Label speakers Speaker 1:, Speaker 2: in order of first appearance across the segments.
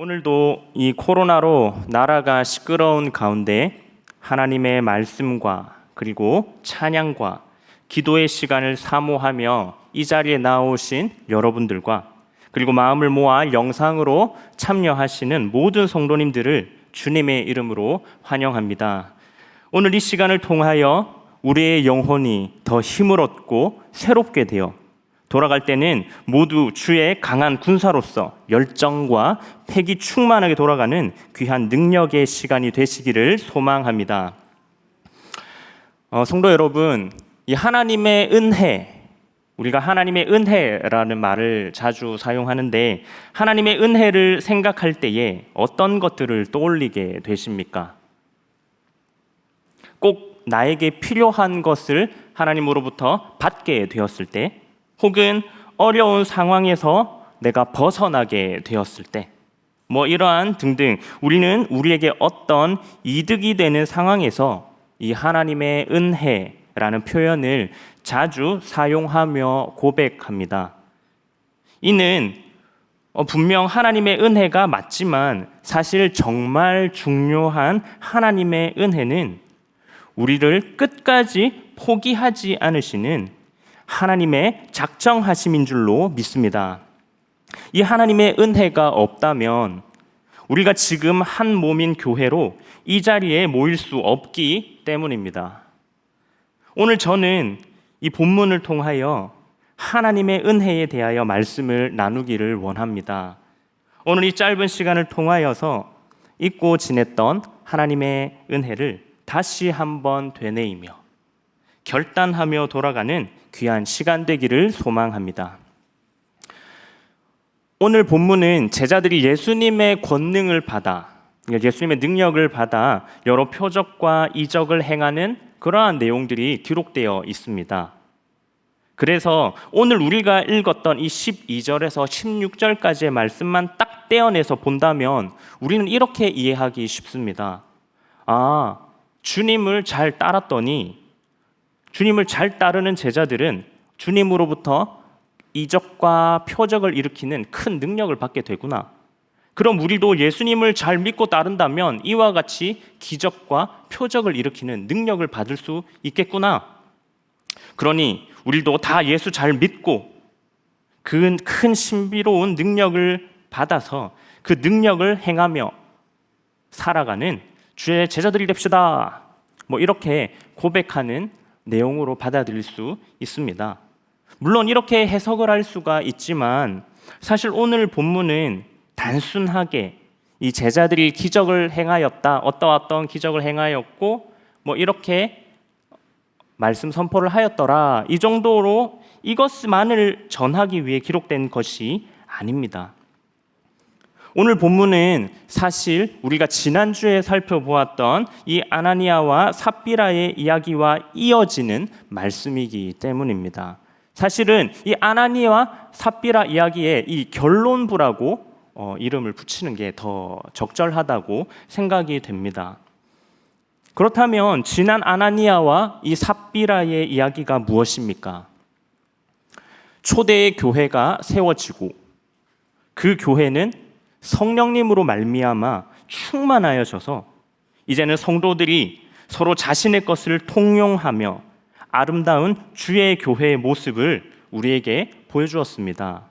Speaker 1: 오늘도 이 코로나로 나라가 시끄러운 가운데 하나님의 말씀과 그리고 찬양과 기도의 시간을 사모하며 이 자리에 나오신 여러분들과 그리고 마음을 모아 영상으로 참여하시는 모든 성도님들을 주님의 이름으로 환영합니다. 오늘 이 시간을 통하여 우리의 영혼이 더 힘을 얻고 새롭게 되어 돌아갈 때는 모두 주의 강한 군사로서 열정과 패기 충만하게 돌아가는 귀한 능력의 시간이 되시기를 소망합니다. 성도 여러분, 이 하나님의 은혜, 우리가 하나님의 은혜라는 말을 자주 사용하는데 하나님의 은혜를 생각할 때에 어떤 것들을 떠올리게 되십니까? 꼭 나에게 필요한 것을 하나님으로부터 받게 되었을 때, 혹은 어려운 상황에서 내가 벗어나게 되었을 때, 이러한 등등 우리는 우리에게 어떤 이득이 되는 상황에서 이 하나님의 은혜라는 표현을 자주 사용하며 고백합니다. 이는 분명 하나님의 은혜가 맞지만 사실 정말 중요한 하나님의 은혜는 우리를 끝까지 포기하지 않으시는 하나님의 작정하심인 줄로 믿습니다. 이 하나님의 은혜가 없다면 우리가 지금 한 몸인 교회로 이 자리에 모일 수 없기 때문입니다. 오늘 저는 이 본문을 통하여 하나님의 은혜에 대하여 말씀을 나누기를 원합니다. 오늘 이 짧은 시간을 통하여서 잊고 지냈던 하나님의 은혜를 다시 한번 되뇌이며 결단하며 돌아가는 귀한 시간 되기를 소망합니다. 오늘 본문은 제자들이 예수님의 권능을 받아, 예수님의 능력을 받아 여러 표적과 이적을 행하는 그러한 내용들이 기록되어 있습니다. 그래서 오늘 우리가 읽었던 이 12절에서 16절까지의 말씀만 딱 떼어내서 본다면 우리는 이렇게 이해하기 쉽습니다. 주님을 잘 따랐더니 주님을 잘 따르는 제자들은 주님으로부터 이적과 표적을 일으키는 큰 능력을 받게 되구나. 그럼 우리도 예수님을 잘 믿고 따른다면 이와 같이 기적과 표적을 일으키는 능력을 받을 수 있겠구나. 그러니 우리도 다 예수 잘 믿고 그 큰 신비로운 능력을 받아서 그 능력을 행하며 살아가는 주의 제자들이 됩시다. 이렇게 고백하는 내용으로 받아들일 수 있습니다. 물론 이렇게 해석을 할 수가 있지만 사실 오늘 본문은 단순하게 이 제자들이 기적을 행하였다, 어떤 기적을 행하였고 이렇게 말씀 선포를 하였더라, 이 정도로 이것만을 전하기 위해 기록된 것이 아닙니다. 오늘 본문은 사실 우리가 지난주에 살펴보았던 이 아나니아와 삽비라의 이야기와 이어지는 말씀이기 때문입니다. 사실은 이 아나니아와 삽비라 이야기에 이 결론부라고 이름을 붙이는 게 더 적절하다고 생각이 됩니다. 그렇다면 지난 아나니아와 이 삽비라의 이야기가 무엇입니까? 초대의 교회가 세워지고 그 교회는 성령님으로 말미암아 충만하여져서 이제는 성도들이 서로 자신의 것을 통용하며 아름다운 주의 교회의 모습을 우리에게 보여주었습니다.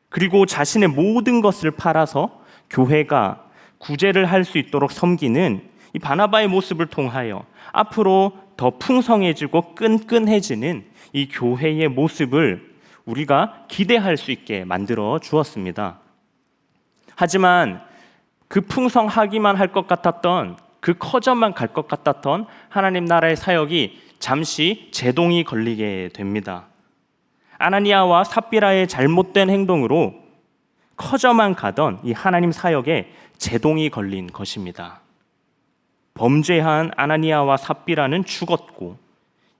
Speaker 1: 그리고 자신의 모든 것을 팔아서 교회가 구제를 할 수 있도록 섬기는 이 바나바의 모습을 통하여 앞으로 더 풍성해지고 끈끈해지는 이 교회의 모습을 우리가 기대할 수 있게 만들어 주었습니다. 하지만 그 풍성하기만 할 것 같았던, 그 커져만 갈 것 같았던 하나님 나라의 사역이 잠시 제동이 걸리게 됩니다. 아나니아와 삽비라의 잘못된 행동으로 커져만 가던 이 하나님 사역에 제동이 걸린 것입니다. 범죄한 아나니아와 삽비라는 죽었고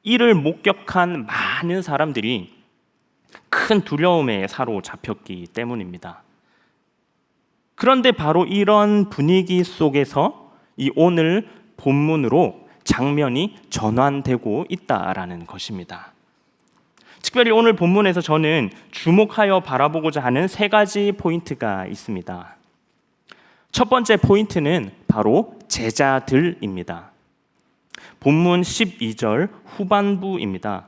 Speaker 1: 이를 목격한 많은 사람들이 큰 두려움에 사로잡혔기 때문입니다. 그런데 바로 이런 분위기 속에서 이 오늘 본문으로 장면이 전환되고 있다라는 것입니다. 특별히 오늘 본문에서 저는 주목하여 바라보고자 하는 세 가지 포인트가 있습니다. 첫 번째 포인트는 바로 제자들입니다. 본문 12절 후반부입니다.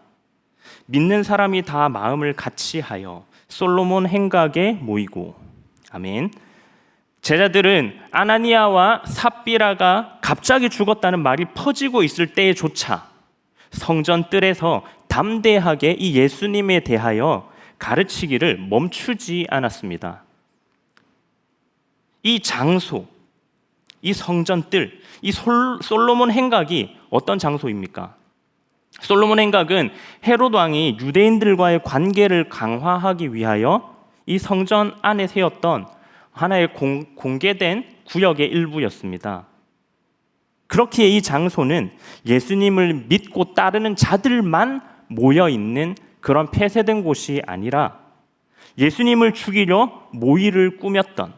Speaker 1: 믿는 사람이 다 마음을 같이하여 솔로몬 행각에 모이고. 아멘. 제자들은 아나니아와 삽비라가 갑자기 죽었다는 말이 퍼지고 있을 때조차 성전 뜰에서 담대하게 이 예수님에 대하여 가르치기를 멈추지 않았습니다. 이 장소, 이 성전 뜰, 이 솔로몬 행각이 어떤 장소입니까? 솔로몬 행각은 헤롯 왕이 유대인들과의 관계를 강화하기 위하여 이 성전 안에 세웠던 하나의 공개된 구역의 일부였습니다. 그렇기에 이 장소는 예수님을 믿고 따르는 자들만 모여 있는 그런 폐쇄된 곳이 아니라 예수님을 죽이려 모의를 꾸몄던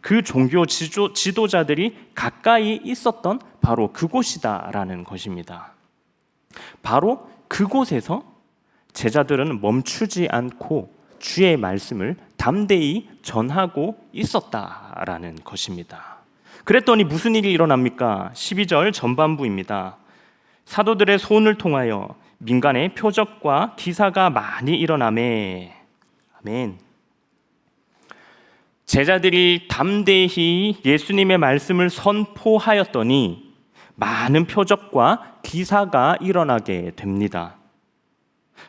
Speaker 1: 그 종교 지도자들이 가까이 있었던 바로 그곳이다라는 것입니다. 바로 그곳에서 제자들은 멈추지 않고 주의 말씀을 담대히 전하고 있었다라는 것입니다. 그랬더니 무슨 일이 일어납니까? 12절 전반부입니다. 사도들의 손을 통하여 민간의 표적과 기사가 많이 일어나매. 아멘. 제자들이 담대히 예수님의 말씀을 선포하였더니 많은 표적과 기사가 일어나게 됩니다.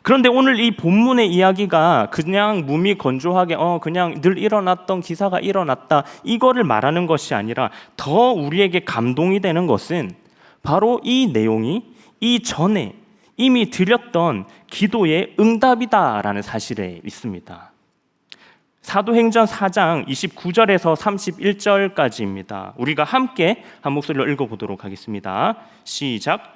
Speaker 1: 그런데 오늘 이 본문의 이야기가 그냥 무미건조하게 그냥 늘 일어났던 기사가 일어났다 이거를 말하는 것이 아니라 더 우리에게 감동이 되는 것은 바로 이 내용이 이전에 이미 드렸던 기도의 응답이다라는 사실에 있습니다. 사도행전 4장 29절에서 31절까지입니다. 우리가 함께 한 목소리로 읽어보도록 하겠습니다. 시작.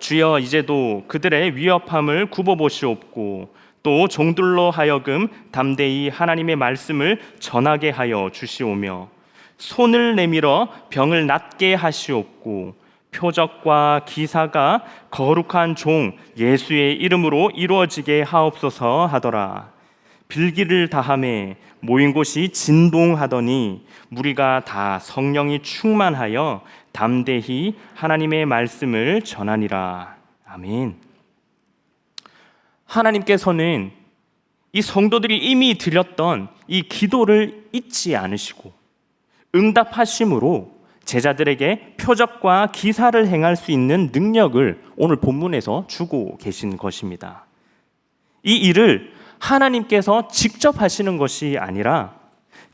Speaker 1: 주여 이제도 그들의 위협함을 굽어보시옵고 또 종들로 하여금 담대히 하나님의 말씀을 전하게 하여 주시오며 손을 내밀어 병을 낫게 하시옵고 표적과 기사가 거룩한 종 예수의 이름으로 이루어지게 하옵소서 하더라. 빌기를 다하매 모인 곳이 진동하더니 무리가 다 성령이 충만하여 담대히 하나님의 말씀을 전하니라. 아멘. 하나님께서는 이 성도들이 이미 드렸던 이 기도를 잊지 않으시고 응답하심으로 제자들에게 표적과 기사를 행할 수 있는 능력을 오늘 본문에서 주고 계신 것입니다. 이 일을 하나님께서 직접 하시는 것이 아니라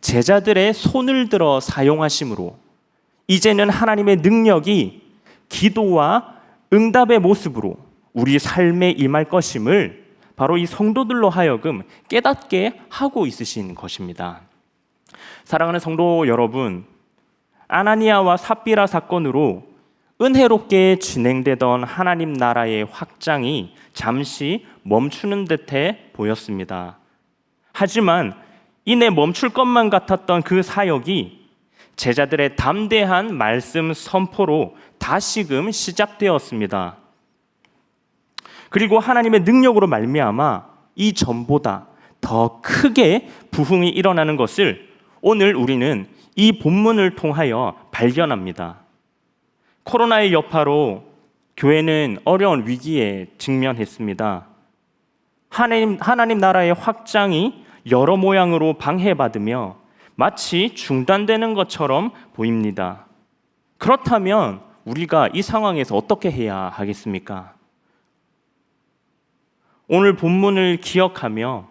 Speaker 1: 제자들의 손을 들어 사용하심으로 이제는 하나님의 능력이 기도와 응답의 모습으로 우리 삶에 임할 것임을 바로 이 성도들로 하여금 깨닫게 하고 있으신 것입니다. 사랑하는 성도 여러분, 아나니아와 삽비라 사건으로 은혜롭게 진행되던 하나님 나라의 확장이 잠시 멈추는 듯해 보였습니다. 하지만 이내 멈출 것만 같았던 그 사역이 제자들의 담대한 말씀 선포로 다시금 시작되었습니다. 그리고 하나님의 능력으로 말미암아 이전보다 더 크게 부흥이 일어나는 것을 오늘 우리는 이 본문을 통하여 발견합니다. 코로나의 여파로 교회는 어려운 위기에 직면했습니다. 하나님 나라의 확장이 여러 모양으로 방해받으며 마치 중단되는 것처럼 보입니다. 그렇다면 우리가 이 상황에서 어떻게 해야 하겠습니까? 오늘 본문을 기억하며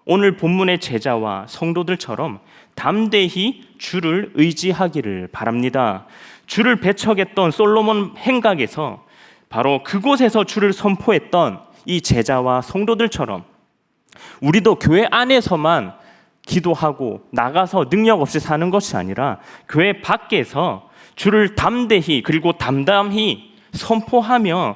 Speaker 1: 오늘 본문의 제자와 성도들처럼 담대히 주를 의지하기를 바랍니다. 주를 배척했던 솔로몬 행각에서 바로 그곳에서 주를 선포했던 이 제자와 성도들처럼 우리도 교회 안에서만 기도하고 나가서 능력 없이 사는 것이 아니라 교회 밖에서 주를 담대히 그리고 담담히 선포하며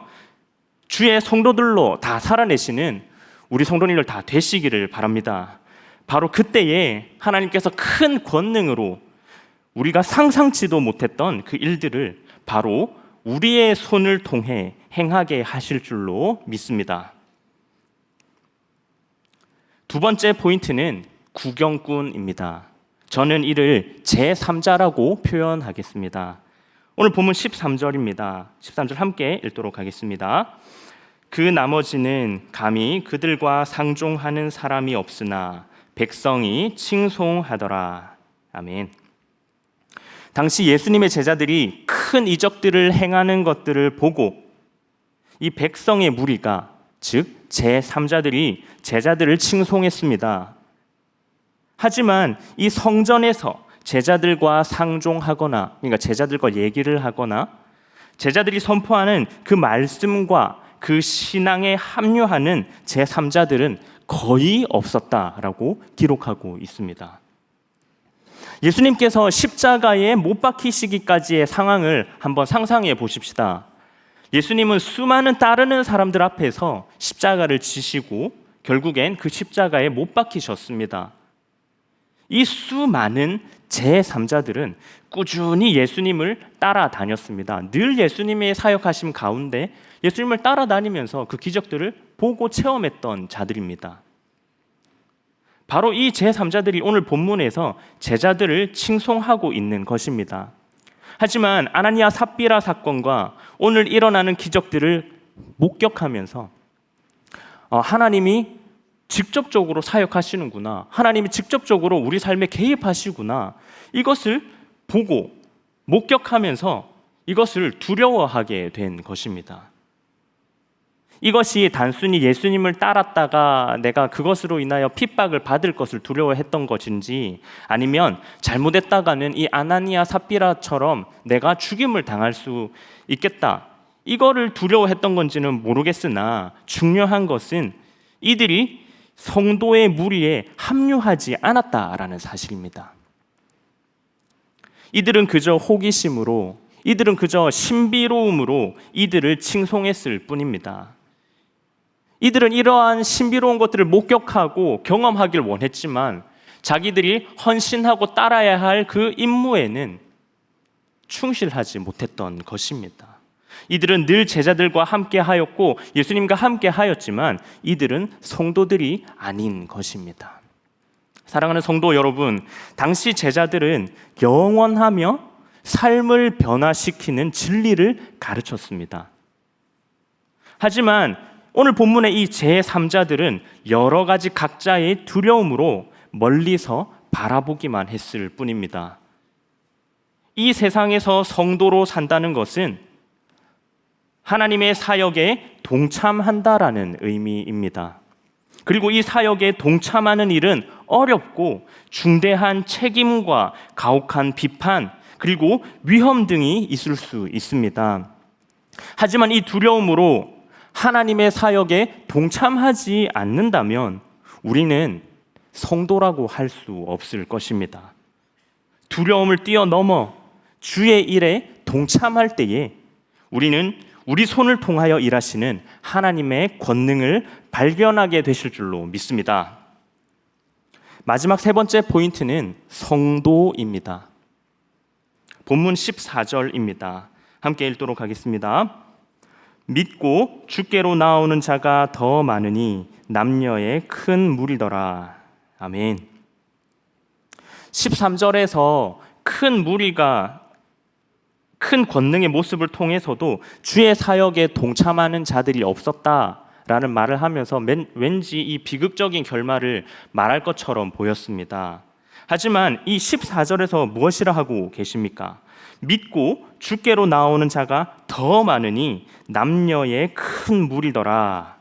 Speaker 1: 주의 성도들로 다 살아내시는 우리 성도님들 다 되시기를 바랍니다. 바로 그때에 하나님께서 큰 권능으로 우리가 상상치도 못했던 그 일들을 바로 우리의 손을 통해 행하게 하실 줄로 믿습니다. 두 번째 포인트는 구경꾼입니다. 저는 이를 제3자라고 표현하겠습니다. 오늘 본문 13절입니다. 13절 함께 읽도록 하겠습니다. 그 나머지는 감히 그들과 상종하는 사람이 없으나 백성이 칭송하더라. 아멘. 당시 예수님의 제자들이 큰 이적들을 행하는 것들을 보고 이 백성의 무리가, 즉 제3자들이 제자들을 칭송했습니다. 하지만 이 성전에서 제자들과 상종하거나, 그러니까 제자들과 얘기를 하거나 제자들이 선포하는 그 말씀과 그 신앙에 합류하는 제3자들은 거의 없었다라고 기록하고 있습니다. 예수님께서 십자가에 못 박히시기까지의 상황을 한번 상상해 보십시다. 예수님은 수많은 따르는 사람들 앞에서 십자가를 지시고 결국엔 그 십자가에 못 박히셨습니다. 이 수많은 제3자들은 꾸준히 예수님을 따라다녔습니다. 늘 예수님의 사역하심 가운데 예수님을 따라다니면서 그 기적들을 보고 체험했던 자들입니다. 바로 이 제3자들이 오늘 본문에서 제자들을 칭송하고 있는 것입니다. 하지만 아나니아 삽비라 사건과 오늘 일어나는 기적들을 목격하면서 하나님이 직접적으로 사역하시는구나, 하나님이 직접적으로 우리 삶에 개입하시구나, 이것을 보고 목격하면서 이것을 두려워하게 된 것입니다. 이것이 단순히 예수님을 따랐다가 내가 그것으로 인하여 핍박을 받을 것을 두려워했던 것인지, 아니면 잘못했다가는 이 아나니아 삽비라처럼 내가 죽임을 당할 수 있겠다, 이거를 두려워했던 건지는 모르겠으나 중요한 것은 이들이 성도의 무리에 합류하지 않았다라는 사실입니다. 이들은 그저 호기심으로, 이들은 그저 신비로움으로 이들을 칭송했을 뿐입니다. 이들은 이러한 신비로운 것들을 목격하고 경험하길 원했지만 자기들이 헌신하고 따라야 할 그 임무에는 충실하지 못했던 것입니다. 이들은 늘 제자들과 함께 하였고 예수님과 함께 하였지만 이들은 성도들이 아닌 것입니다. 사랑하는 성도 여러분, 당시 제자들은 영원하며 삶을 변화시키는 진리를 가르쳤습니다. 하지만 오늘 본문의 이 제3자들은 여러 가지 각자의 두려움으로 멀리서 바라보기만 했을 뿐입니다. 이 세상에서 성도로 산다는 것은 하나님의 사역에 동참한다라는 의미입니다. 그리고 이 사역에 동참하는 일은 어렵고 중대한 책임과 가혹한 비판, 그리고 위험 등이 있을 수 있습니다. 하지만 이 두려움으로 하나님의 사역에 동참하지 않는다면 우리는 성도라고 할 수 없을 것입니다. 두려움을 뛰어넘어 주의 일에 동참할 때에 우리는 우리 손을 통하여 일하시는 하나님의 권능을 발견하게 되실 줄로 믿습니다. 마지막 세 번째 포인트는 성도입니다. 본문 14절입니다. 함께 읽도록 하겠습니다. 믿고 주께로 나오는 자가 더 많으니 남녀의 큰 무리더라. 아멘. 13절에서 큰 무리가 큰 권능의 모습을 통해서도 주의 사역에 동참하는 자들이 없었다라는 말을 하면서 왠지 이 비극적인 결말을 말할 것처럼 보였습니다. 하지만 이 14절에서 무엇이라 하고 계십니까? 믿고 주께로 나오는 자가 더 많으니 남녀의 큰 무리더라.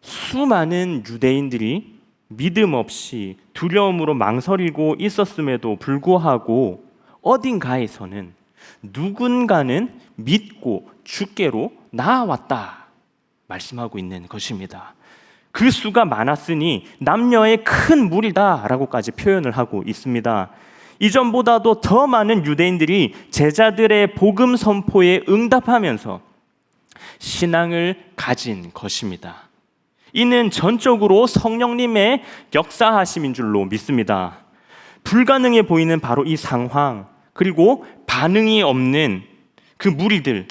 Speaker 1: 수많은 유대인들이 믿음 없이 두려움으로 망설이고 있었음에도 불구하고 어딘가에서는 누군가는 믿고 주께로 나아왔다 말씀하고 있는 것입니다. 그 수가 많았으니 남녀의 큰 무리다라고까지 표현을 하고 있습니다. 이전보다도 더 많은 유대인들이 제자들의 복음 선포에 응답하면서 신앙을 가진 것입니다. 이는 전적으로 성령님의 역사하심인 줄로 믿습니다. 불가능해 보이는 바로 이 상황, 그리고 반응이 없는 그 무리들,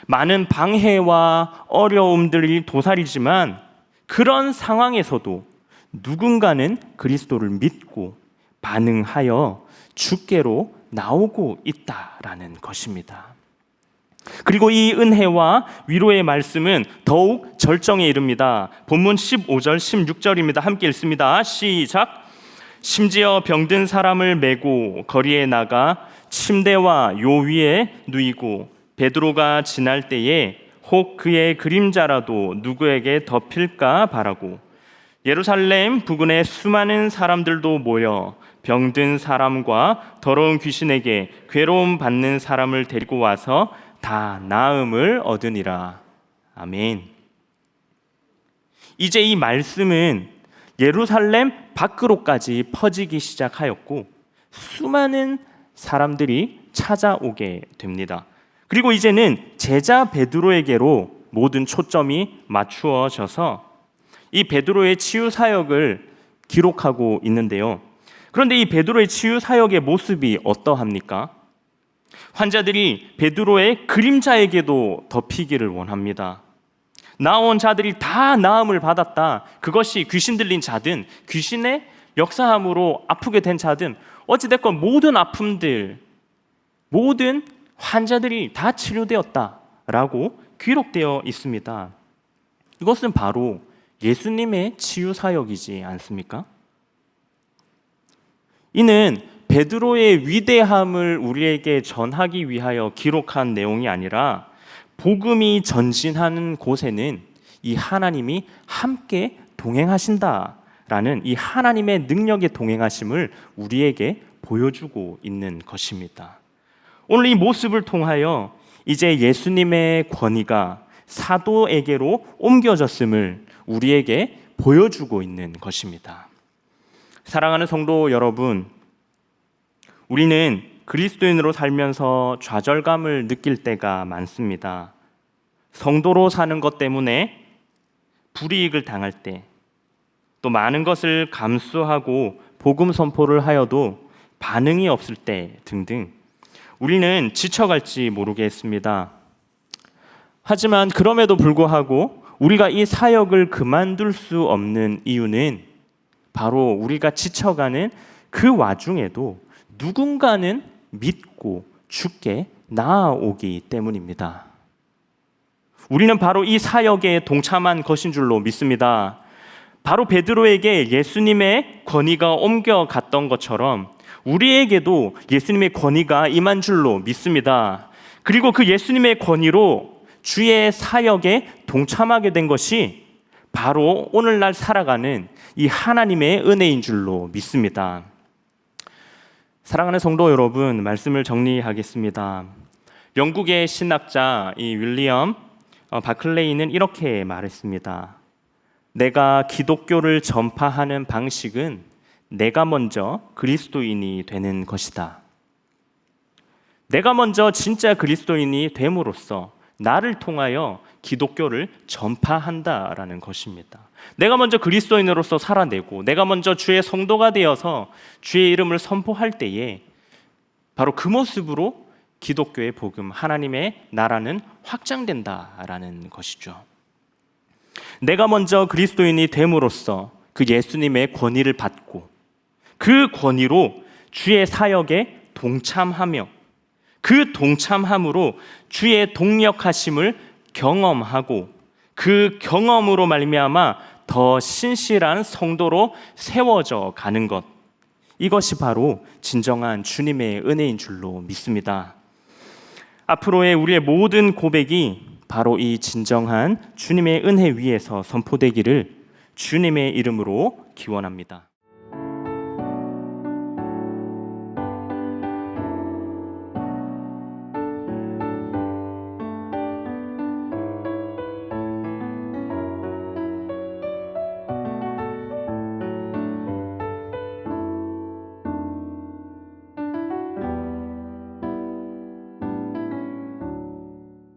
Speaker 1: 많은 방해와 어려움들이 도사리지만 그런 상황에서도 누군가는 그리스도를 믿고 반응하여 주께로 나오고 있다라는 것입니다. 그리고 이 은혜와 위로의 말씀은 더욱 절정에 이릅니다. 본문 15절, 16절입니다. 함께 읽습니다. 시작. 심지어 병든 사람을 메고 거리에 나가 침대와 요 위에 누이고 베드로가 지날 때에 혹 그의 그림자라도 누구에게 덮일까 바라고 예루살렘 부근에 수많은 사람들도 모여 병든 사람과 더러운 귀신에게 괴로움 받는 사람을 데리고 와서 다 나음을 얻으니라. 아멘. 이제 이 말씀은 예루살렘 밖으로까지 퍼지기 시작하였고 수많은 사람들이 찾아오게 됩니다. 그리고 이제는 제자 베드로에게로 모든 초점이 맞추어져서 이 베드로의 치유 사역을 기록하고 있는데요. 그런데 이 베드로의 치유 사역의 모습이 어떠합니까? 환자들이 베드로의 그림자에게도 덮이기를 원합니다. 나온 자들이 다 나음을 받았다. 그것이 귀신 들린 자든 귀신의 역사함으로 아프게 된 자든 어찌됐건 모든 아픔들, 모든 환자들이 다 치료되었다라고 기록되어 있습니다. 이것은 바로 예수님의 치유 사역이지 않습니까? 이는 베드로의 위대함을 우리에게 전하기 위하여 기록한 내용이 아니라 복음이 전진하는 곳에는 이 하나님이 함께 동행하신다라는 이 하나님의 능력의 동행하심을 우리에게 보여주고 있는 것입니다. 오늘 이 모습을 통하여 이제 예수님의 권위가 사도에게로 옮겨졌음을 우리에게 보여주고 있는 것입니다. 사랑하는 성도 여러분, 우리는 그리스도인으로 살면서 좌절감을 느낄 때가 많습니다. 성도로 사는 것 때문에 불이익을 당할 때, 또 많은 것을 감수하고 복음 선포를 하여도 반응이 없을 때 등등 우리는 지쳐갈지 모르겠습니다. 하지만 그럼에도 불구하고 우리가 이 사역을 그만둘 수 없는 이유는 바로 우리가 지쳐가는 그 와중에도 누군가는 믿고 주께 나아오기 때문입니다. 우리는 바로 이 사역에 동참한 것인 줄로 믿습니다. 바로 베드로에게 예수님의 권위가 옮겨갔던 것처럼 우리에게도 예수님의 권위가 임한 줄로 믿습니다. 그리고 그 예수님의 권위로 주의 사역에 동참하게 된 것이 바로 오늘날 살아가는 이 하나님의 은혜인 줄로 믿습니다. 사랑하는 성도 여러분, 말씀을 정리하겠습니다. 영국의 신학자 이 윌리엄 바클레이는 이렇게 말했습니다. 내가 기독교를 전파하는 방식은 내가 먼저 그리스도인이 되는 것이다. 내가 먼저 진짜 그리스도인이 됨으로써 나를 통하여 기독교를 전파한다라는 것입니다. 내가 먼저 그리스도인으로서 살아내고 내가 먼저 주의 성도가 되어서 주의 이름을 선포할 때에 바로 그 모습으로 기독교의 복음, 하나님의 나라는 확장된다라는 것이죠. 내가 먼저 그리스도인이 됨으로써 그 예수님의 권위를 받고 그 권위로 주의 사역에 동참하며 그 동참함으로 주의 동력하심을 경험하고 그 경험으로 말미암아 더 신실한 성도로 세워져 가는 것, 이것이 바로 진정한 주님의 은혜인 줄로 믿습니다. 앞으로의 우리의 모든 고백이 바로 이 진정한 주님의 은혜 위에서 선포되기를 주님의 이름으로 기원합니다.